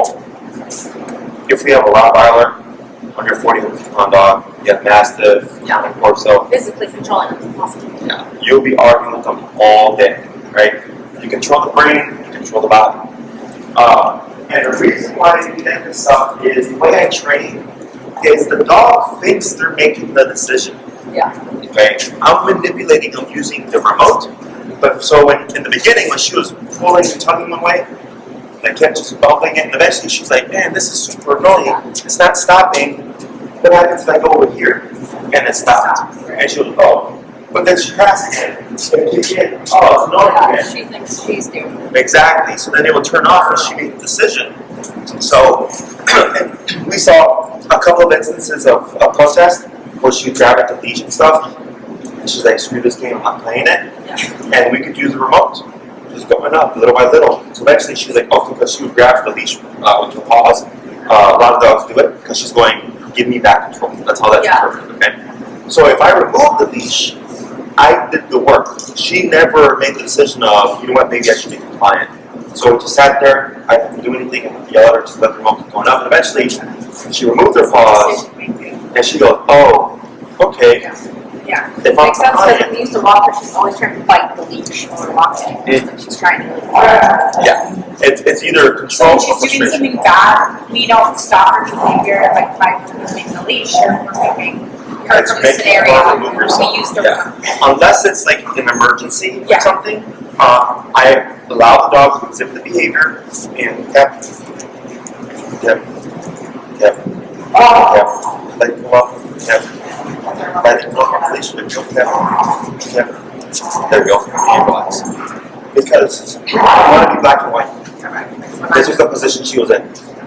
[SPEAKER 3] If we have a Rottweiler on your 40-pound dog, you have Mastiff,
[SPEAKER 4] Yeah.
[SPEAKER 3] or so,
[SPEAKER 4] Physically controlling is possible.
[SPEAKER 3] yeah, you'll be arguing with them all day, right? You control the brain, you control the body. And the reason why I do this stuff is the way I train is the dog thinks they're making the decision.
[SPEAKER 4] Yeah.
[SPEAKER 3] Okay, I'm manipulating them using the remote. But so in the beginning, when she was pulling and tugging one way, and I kept just bumping it, and eventually she's like, "Man, this is super annoying. It's not stopping. What happens if I go over here and it stopped?" And she was, "Oh," but then she passed again. And kick in. Oh, it's annoying
[SPEAKER 4] Yeah,
[SPEAKER 3] again.
[SPEAKER 4] she thinks she's doing it.
[SPEAKER 3] Exactly. So then it would turn off, and she made the decision. So and we saw a couple of instances of a protest where she would grab at the leash and stuff. And she's like, "Screw this game, I'm not playing it."
[SPEAKER 4] Yeah.
[SPEAKER 3] And we could use the remote, just going up little by little. So eventually she's like, "Oh," because she would grab the leash with her paws. A lot of dogs do it because she's going, "Give me back control." That's how that's
[SPEAKER 4] Yeah.
[SPEAKER 3] perfect, okay? So if I remove the leash, I did the work. She never made the decision of, "You know what, maybe I should be compliant." So we just sat there, I didn't do anything, and yell at her, just let the remote keep going up. And eventually she removed her paws, and she goes, "Oh, okay."
[SPEAKER 4] Yeah.
[SPEAKER 3] If I'm
[SPEAKER 4] Makes sense because
[SPEAKER 3] compliant,
[SPEAKER 4] when we used to walk her, she's always trying to bite the leash when we're walking. It's like she's trying to.
[SPEAKER 3] yeah, it's either
[SPEAKER 1] So
[SPEAKER 3] control
[SPEAKER 1] when
[SPEAKER 3] or
[SPEAKER 1] she's doing
[SPEAKER 3] frustration.
[SPEAKER 1] something bad, we don't stop her behavior like by removing the leash or removing her
[SPEAKER 3] It's
[SPEAKER 1] from the
[SPEAKER 3] making her
[SPEAKER 1] scenario.
[SPEAKER 3] remove herself.
[SPEAKER 1] We use the
[SPEAKER 3] Yeah. Unless it's like an emergency
[SPEAKER 1] Yeah.
[SPEAKER 3] or something, I allow the dog to exhibit the behavior and tap, let it go up, tap, let it go up, leash, let it go, tap. There we go, and relax. Because I want to be black and white. This was the position she was in,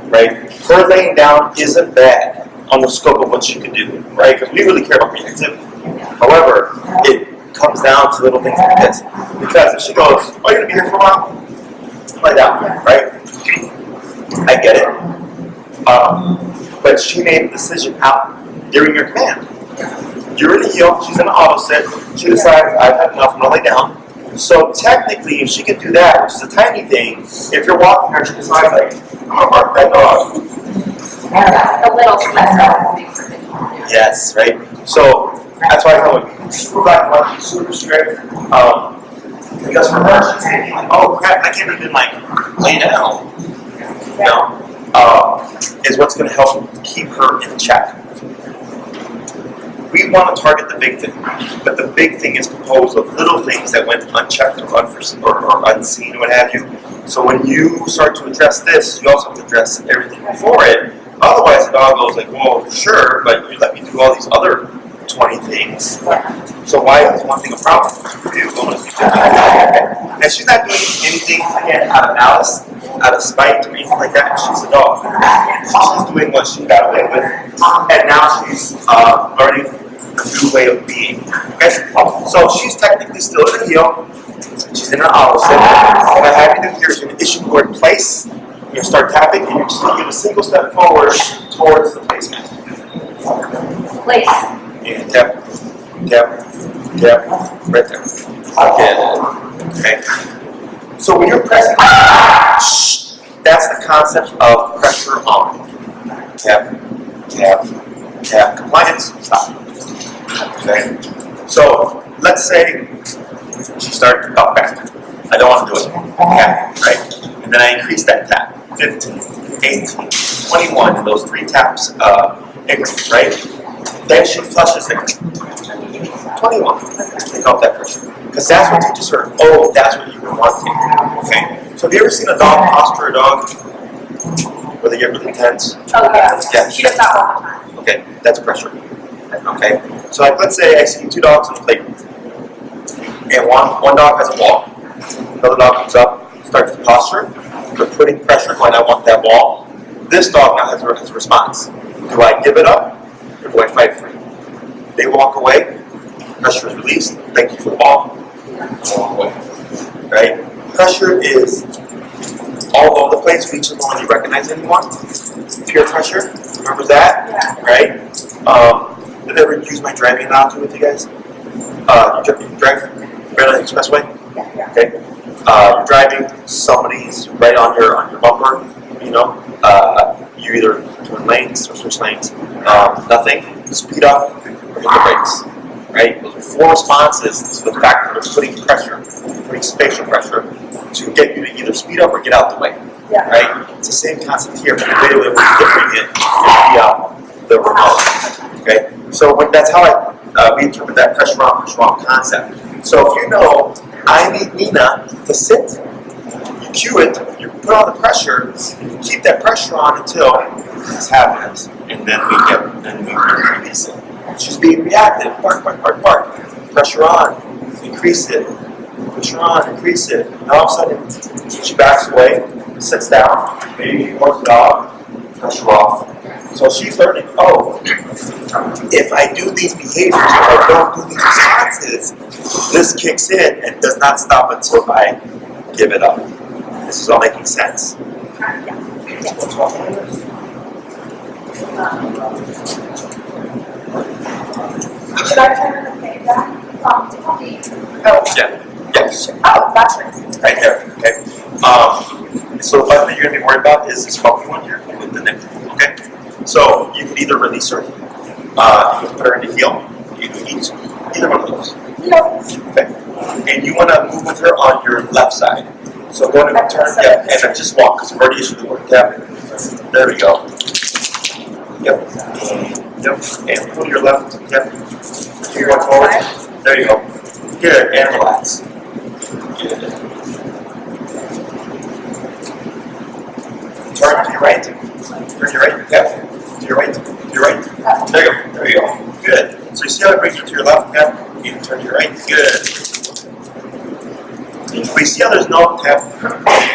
[SPEAKER 3] right? Her laying down isn't bad on the scope of what she can do, right? Because we really care about reactivity. However, it comes down to little things like this. Because if she goes, "Oh, you're gonna be here for a while?" Lay down, right? I get it. But she made a decision out during your command. You're in a heel, she's in an auto sit. She decides, "I've had enough, I'm gonna lay down." So technically, if she could do that, which is a tiny thing, if you're walking her, she decides like, "I'm gonna bark that dog."
[SPEAKER 4] The little stuff makes her think.
[SPEAKER 3] Yes, right? So that's why I tell her, super black and white, super strict. Because for her, she's thinking like, "Oh crap, I can't even like lay down." You know, is what's going to help keep her in check. We want to target the big thing, but the big thing is composed of little things that went unchecked or unforeseen or unseen, what have you. So when you start to address this, you also have to address everything before it. Otherwise, the dog goes like, "Well, sure, but you let me do all these other 20 things. So why is this one thing a problem for you?" And she's not doing anything again out of malice, out of spite, or anything like that. She's a dog. She's doing what she got away with, and now she's learning a new way of being. Okay, so she's technically still in the heel. She's in an auto sit. What I have you do here is going to issue the word place, you start tapping, and you're just going to give a single step forward towards the placement.
[SPEAKER 1] Place.
[SPEAKER 3] And tap, tap, tap, right there. Again. Okay. So when you're pressing, that's the concept of pressure on. Tap, tap, tap. Compliance, stop. Okay. So let's say she started to talk back. I don't want to do it. Tap, right? And then I increase that tap. 15, 18, 21, and those 3 taps increase, right? Then she flushes it. 21. Take off that pressure. Because that's what teaches her, oh, that's what you were wanting. Okay? So have you ever seen a dog posture a dog? Where they get really tense?
[SPEAKER 1] Oh, yeah.
[SPEAKER 3] Yeah.
[SPEAKER 1] She does that all the time.
[SPEAKER 3] Okay, that's pressure. Okay? So like let's say I see 2 dogs on the playground. And one dog has a ball. Another dog comes up, starts to posture. They're putting pressure when I want that ball. This dog now has a response. Do I give it up or do I fight for it? They walk away, pressure is released, thank you for the ball, walk away. Right? Pressure is all over the place, we just don't really recognize anyone. Peer pressure, remember that?
[SPEAKER 1] Yeah.
[SPEAKER 3] Right? Did I ever use my driving analogy with you guys? You drive right on the expressway?
[SPEAKER 1] Yeah.
[SPEAKER 3] Okay. You're driving, somebody's right on your bumper, you know, you either turn lanes or switch lanes, nothing, speed up, or hit the brakes, right? Those are 4 responses to the fact that they're putting pressure, putting spatial pressure to get you to either speed up or get out the way,
[SPEAKER 1] Yeah.
[SPEAKER 3] right? It's the same concept here, but the way that we're different it the remote, okay? So that's how we interpret that pressure on concept. So if you know, I need Nina to sit, you cue it, you put on the pressure, and you keep that pressure on until this happens, and then we release it. She's being reactive, bark, bark, bark, bark. Pressure on, increase it. Pressure on, increase it. And all of a sudden, she backs away, sits down, maybe walks it off, pressure off. So she's learning, oh, if I do these behaviors, if I don't do these responses, this kicks in and does not stop until I give it up. This is all making sense.
[SPEAKER 1] Should I turn the page back? Oh,
[SPEAKER 3] Yeah. Yes.
[SPEAKER 1] oh, that's right.
[SPEAKER 3] Right there. Okay. So the button that you're going to be worried about is this funky one here with the neck. Okay. So you can either release her, you can put her in the heel. You can use either one of those. Okay. And you want to move with her on your left side. So go to turn, yeah, and then just walk because you've already issued the word. Tap. There we go. Yep. Yep. And pull your left. Yep. Keep going forward. There you go. Good. And relax. Good. Turn to your right. Turn to your right. Yep. To your right. To your right. There you go. There you go. Good. So you see how it brings you to your left? Yep. You can turn to your right. Good. We see how there's no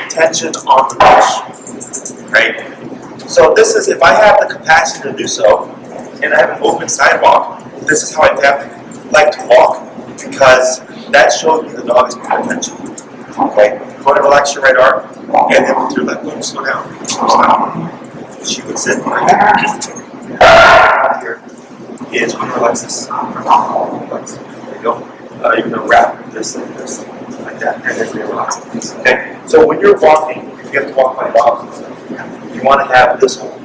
[SPEAKER 3] tension on the leash, right? So this is, if I have the capacity to do so, and I have an open sidewalk, this is how I like to walk, because that shows me the dog is paying attention. Okay? Go to relax your right arm, and then with your left arm, slow down. Slow down. She would sit right here. Is when you relax this. Relax. There you go. You're going to wrap this like this. Like that, and then we relax like this. Okay? So when you're walking, if you have to walk by dogs, you want to have this hold.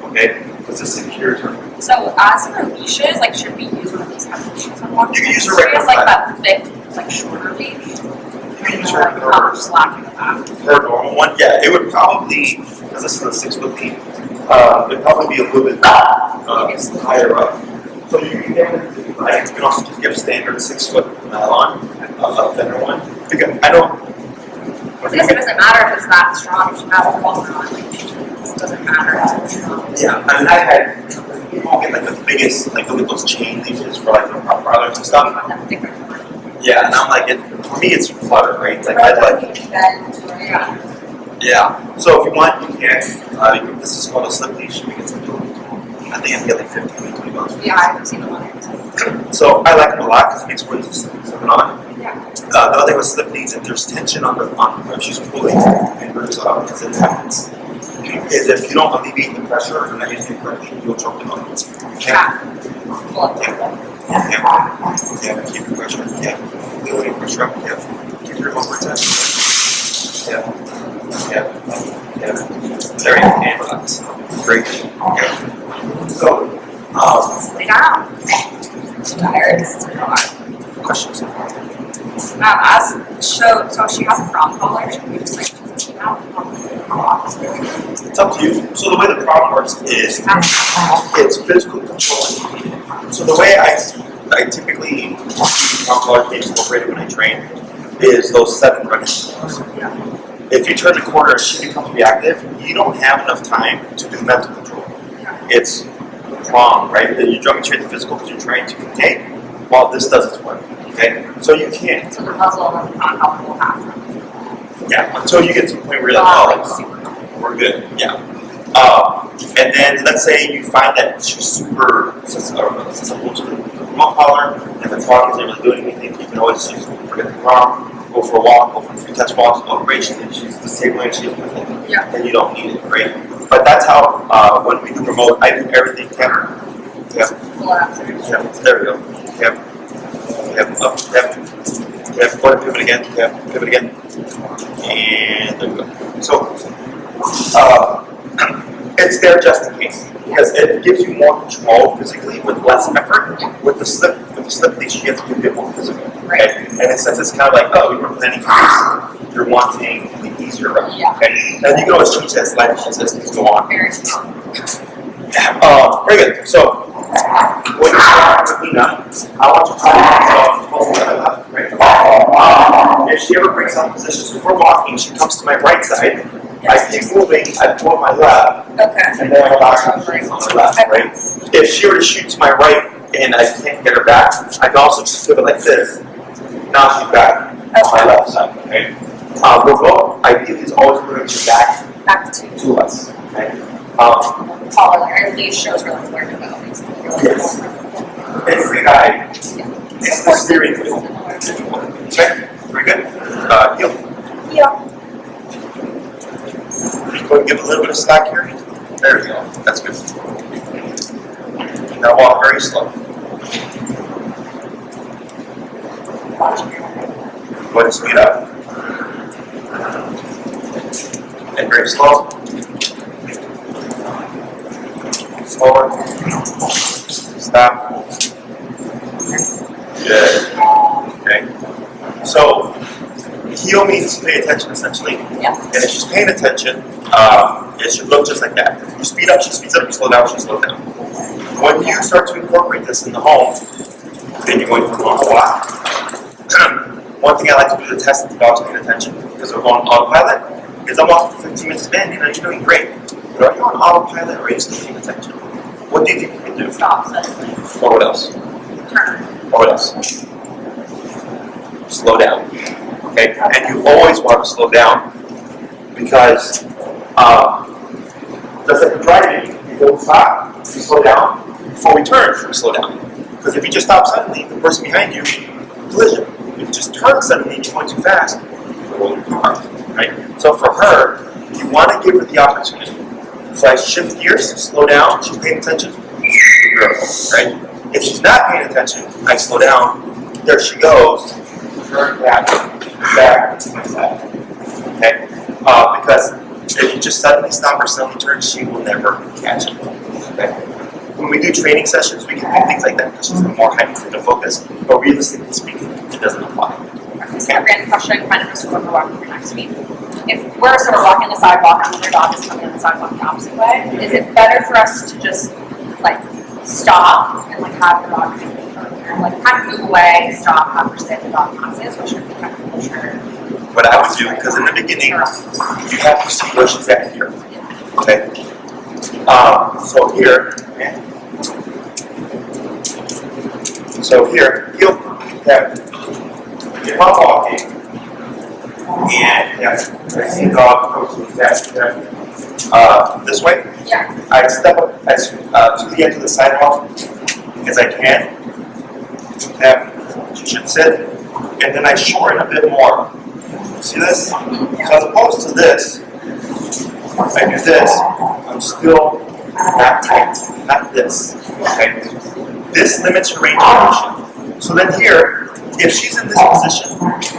[SPEAKER 3] Okay? Because this secures her.
[SPEAKER 4] So as for leashes, like should we use one of these kinds of leashes on walking?
[SPEAKER 3] You can use a
[SPEAKER 4] She
[SPEAKER 3] regular
[SPEAKER 4] has like
[SPEAKER 3] one.
[SPEAKER 4] that thick, like shorter leash.
[SPEAKER 3] You can use her
[SPEAKER 4] Not slacking with that.
[SPEAKER 3] her normal one. Yeah, it would probably, because this is a 6 foot lead, it'd probably be a little bit higher up. So you can you can also just get a standard 6 foot nylon, a thinner one. Because I don't.
[SPEAKER 4] I guess it doesn't matter if it's that strong, if she has the walker on, like, it doesn't matter if it's strong.
[SPEAKER 3] Yeah, I mean, I had people get like the biggest, like look at those chain leashes for like the Rottweilers and stuff.
[SPEAKER 4] That thicker.
[SPEAKER 3] Yeah, and I'm like, for me it's clutter, right? Like I'd like, yeah. So if you want, you can. This is called a slip leash. You can get I think I get like 15 to 20 bucks.
[SPEAKER 4] Yeah, I haven't seen the one.
[SPEAKER 3] So I like them a lot because it makes it easy to slip it on.
[SPEAKER 4] Yeah.
[SPEAKER 3] The other thing with slip leads, if there's tension on if she's pulling, and moves off because it happens. is if you don't alleviate the pressure or not using pressure, you'll choke them up.
[SPEAKER 4] Yeah.
[SPEAKER 3] Yeah, keep the pressure. Yeah, building pressure up. Yeah, keep your over time. Yeah. There you go. Relax. Great. Okay. So,
[SPEAKER 4] Lay down. Tired.
[SPEAKER 3] questions?
[SPEAKER 4] So she has a prong collar. Should we just like keep out?
[SPEAKER 3] It's up to you. So the way the problem works is it's physical control. So the way I typically incorporate when I train is those 7 running signals. If you turn the corner and she becomes reactive, you don't have enough time to do mental control. It's wrong, right? You're jumping straight to physical because you're trying to contain while this does its work. Okay? So you can't.
[SPEAKER 4] So the puzzle on how we'll have.
[SPEAKER 3] Yeah, until you get to the point where you're like, oh, we're good. Yeah. And then let's say you find that she's super susceptible to the remote collar and the dog isn't really doing anything. You can always just forget the prong, go for a walk, go for a few test walks. Oh, great, she's the same way she is with it.
[SPEAKER 4] Yeah.
[SPEAKER 3] Then you don't need it, right? But that's how when we do remote, I do everything camera. Yeah. There we go. Yep. Up. Yep. Go ahead, pivot again. Yep. Pivot again. And there we go. So it's there just in case because it gives you more control physically with less effort. With the slip leash, you have to do a bit more physical.
[SPEAKER 4] Right.
[SPEAKER 3] Okay? And in a sense, it's kind of like, oh, we were planning for this. You're wanting the easier route.
[SPEAKER 4] Yeah.
[SPEAKER 3] Okay. And you can always change that slide as things go on.
[SPEAKER 4] Very strong.
[SPEAKER 3] Very good. So when you start with Nina, I want you to try if she ever breaks out of position, so if we're walking, she comes to my right side. I keep moving, I pull my left,
[SPEAKER 4] Okay.
[SPEAKER 3] and then I back on my left, right? If she were to shoot to my right and I can't get her back, I can also just pivot like this. Now she's back on my left side, okay? Remote, ideally, is always moving back to us, okay?
[SPEAKER 4] Collar, or leash shows her like where to go.
[SPEAKER 3] Yes. It's the guide. It's the steering wheel. Okay, very good. Heel.
[SPEAKER 4] Yeah.
[SPEAKER 3] Go and give a little bit of slack here. There we go. That's good. Now walk very slow. Go ahead and speed up. And very slow. Slower. Stop. Good. Okay. So, heel means pay attention essentially.
[SPEAKER 4] Yeah.
[SPEAKER 3] And if she's paying attention, it should look just like that. If you speed up, she speeds up. You slow down, she slows down. When you start to incorporate this in the home, then you're going from normal walk. One thing I like to do to test if the dog's paying attention, because we're going on autopilot, is I'm walking for 15 minutes, man, you're doing great. But are you on autopilot or are you still paying attention? What do you think you can do?
[SPEAKER 4] Stop suddenly.
[SPEAKER 3] Or what else?
[SPEAKER 4] Turn.
[SPEAKER 3] Or what else? Slow down. Okay? And you always want to slow down because just like driving, you don't stop, you slow down. Before we turn, we slow down. Because if you just stop suddenly, the person behind you, collision. If you just turn suddenly and you're going too fast, you're rolling your car. Right? So for her, you want to give her the opportunity. So I shift gears, slow down, she's paying attention, right? If she's not paying attention, I slow down, there she goes, turn back to my side. Okay? Because if you just suddenly stop or suddenly turn, she will never catch it. Okay? When we do training sessions, we can do things like that because she's more heightened state of focus, but realistically speaking, it doesn't apply.
[SPEAKER 4] So a random question, kind of just when we're walking for next week. If we're sort of walking the sidewalk and the dog is coming on the sidewalk the opposite way, is it better for us to just like stop and like have the dog like kind of move away, stop, have her sit, the dog passes, or should we kind of push her?
[SPEAKER 3] What I would do, because in the beginning, you have to see where she's at here. Okay? So here, okay? So here, heel, yeah. If I'm walking, and yes, I see the dog approaching this way,
[SPEAKER 4] Yeah.
[SPEAKER 3] I step up as to the edge of the sidewalk as I can. She should sit, and then I shorten a bit more. See this? So as opposed to this, If I do this, I'm still not tight, not this. Okay? This limits your range of motion. So then here, if she's in this position,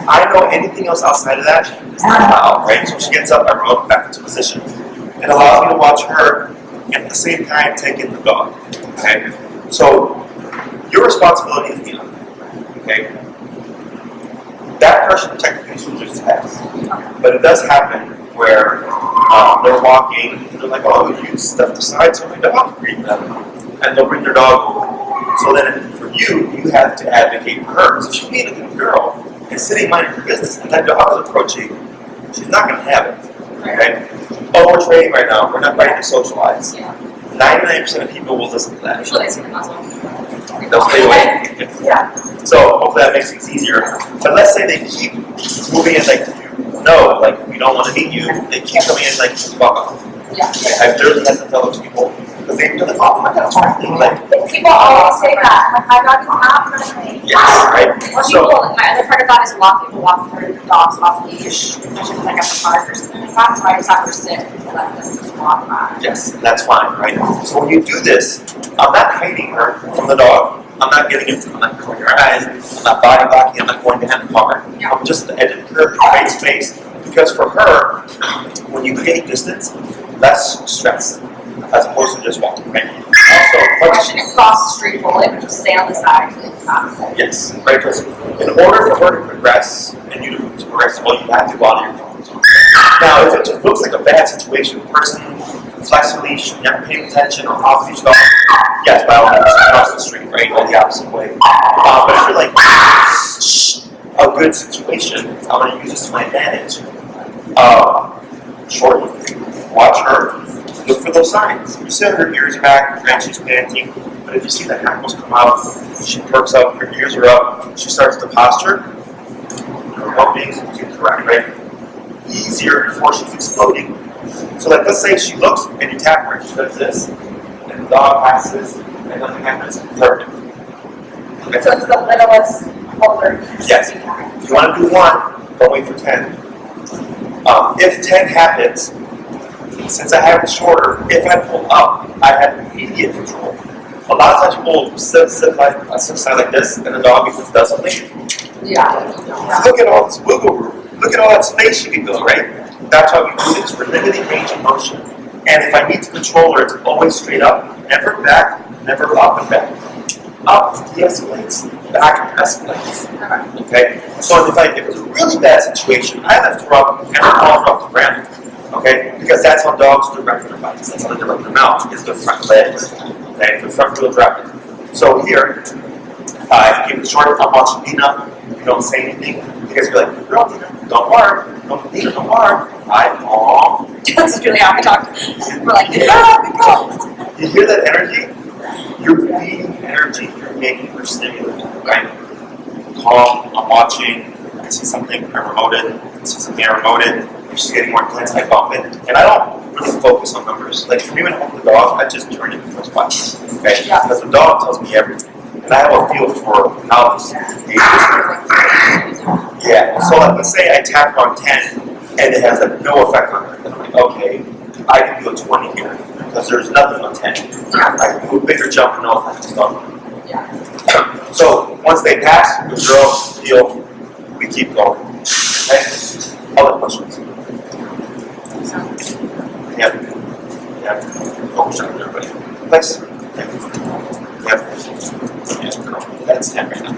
[SPEAKER 3] I know anything else outside of that is not allowed, right? So she gets up, I roll back into position. It allows me to watch her and at the same time take in the dog. Okay? So your responsibility is the other. Okay? That person technically should just pass. But it does happen where they're walking and they're like, oh, you stepped aside so my dog can read them. And they'll bring their dog over. So then for you, you have to advocate for her. So she's being a good girl and sitting minding her business and that dog is approaching, she's not going to have it. Okay? Oh, we're training right now. We're not ready to socialize. 99% of people will listen to that.
[SPEAKER 4] Usually they see the muzzle.
[SPEAKER 3] They'll stay away.
[SPEAKER 1] Yeah.
[SPEAKER 3] So hopefully that makes things easier. But let's say they keep moving in like, no, like we don't want to meet you. They keep coming in like, fuck off.
[SPEAKER 4] Yeah.
[SPEAKER 3] I've literally had to tell those people because they're like, oh my god, it's friendly. Like,
[SPEAKER 1] People always say that. Like, my dog is not friendly.
[SPEAKER 3] yes, right?
[SPEAKER 4] Or
[SPEAKER 3] So,
[SPEAKER 4] people, my other part of that is a lot of people walk their dogs off leash, especially like at the park or something like that. So I just have to sit and let them just walk by.
[SPEAKER 3] yes, that's fine, right? So when you do this, I'm not hiding her from the dog. I'm not getting into, I'm not covering her eyes. I'm not body blocking. I'm not going behind the car.
[SPEAKER 4] Yeah.
[SPEAKER 3] I'm just at the edge of the curb, create space. Because for her, when you create distance, less stress as opposed to just walking, right? Also,
[SPEAKER 4] I shouldn't cross the street fully, but just stay on the side.
[SPEAKER 3] yes, right? Because in order for her to progress and you to progress, well, you have to go out of your comfort zone. Now, if it just looks like a bad situation, person flex a leash, never paying attention, or off leash dog, yes, by all means, cross the street, right? Go the opposite way. But if you're like, a good situation, I'm going to use this to my advantage. Shortly, watch her, look for those signs. You see her ears back, and she's panting, but if you see the hackles come out, she perks up, her ears are up, she starts to posture, her well-being is correct, right? Easier before she's exploding. So like, let's say she looks and you tap her and she does this, and the dog passes, and nothing happens, perfect. Okay.
[SPEAKER 1] So it's the littlest older.
[SPEAKER 3] Yes. If you want to do 1, don't wait for 10. If 10 happens, since I have it shorter, if I pull up, I have immediate control. A lot of times people will sit side like this, and the dog does something.
[SPEAKER 4] Yeah.
[SPEAKER 3] Look at all this wiggle room. Look at all that space you can go, right? That's how we do this. We're limiting range of motion. And if I need to control her, it's always straight up, never back, never up and back. Up de-escalates, back escalates. Okay? So if it's a really bad situation, I lift her up and I call her off the ground. Okay? Because that's how dogs direct their bodies. That's how they direct their mouth, is their front legs. Okay? The front wheel drive. So here, keep it short. I'm watching Nina. You don't say anything. Because you're like, girl, Nina, don't worry. Nina, don't worry.
[SPEAKER 4] That's really how we talk. We're like,
[SPEAKER 3] You hear that energy? You're feeding energy. You're making her stimulated, right? Calm. I'm watching. I see something. I remote it. I see something. I remote it. If she's getting more intense, I bump it. And I don't really focus on numbers. Like for me, when I hold the dog, I just turn it into a spot. Okay? Because the dog tells me everything. And I have a feel for how this behavior is. Yeah. So like, let's say I tap her on 10 and it has like no effect on her. And I'm like, okay, I can do a 20 here because there's nothing on 10. I can do a bigger jump and all that stuff.
[SPEAKER 4] Yeah.
[SPEAKER 3] So once they pass, the girls feel, we keep going. Okay? Other questions? Yep. Yep. Focus on everybody. Thanks. Yep. That's 10 right now.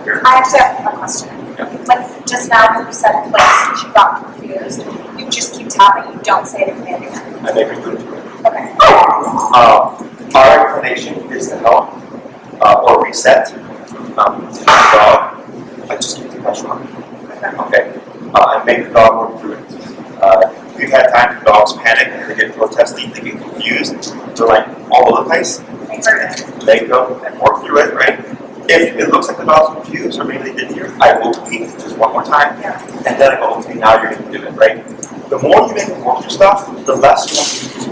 [SPEAKER 3] Here.
[SPEAKER 1] I actually have a question.
[SPEAKER 3] Yeah.
[SPEAKER 1] Like just now when you said place and she got confused, you just keep tapping, you don't say anything again.
[SPEAKER 3] I make her do it.
[SPEAKER 1] Okay.
[SPEAKER 3] Our inclination is to help or reset the dog. I just keep the pressure on. Okay. And make the dog work through it. We've had times when dogs panic, they get protesting, they get confused, they're like all over the place.
[SPEAKER 1] I heard it.
[SPEAKER 3] They go and work through it, right? If it looks like the dog's confused, or maybe they didn't hear, I will repeat just one more time, and then I go, okay, now you're going to do it, right? The more you make them work through stuff, the less you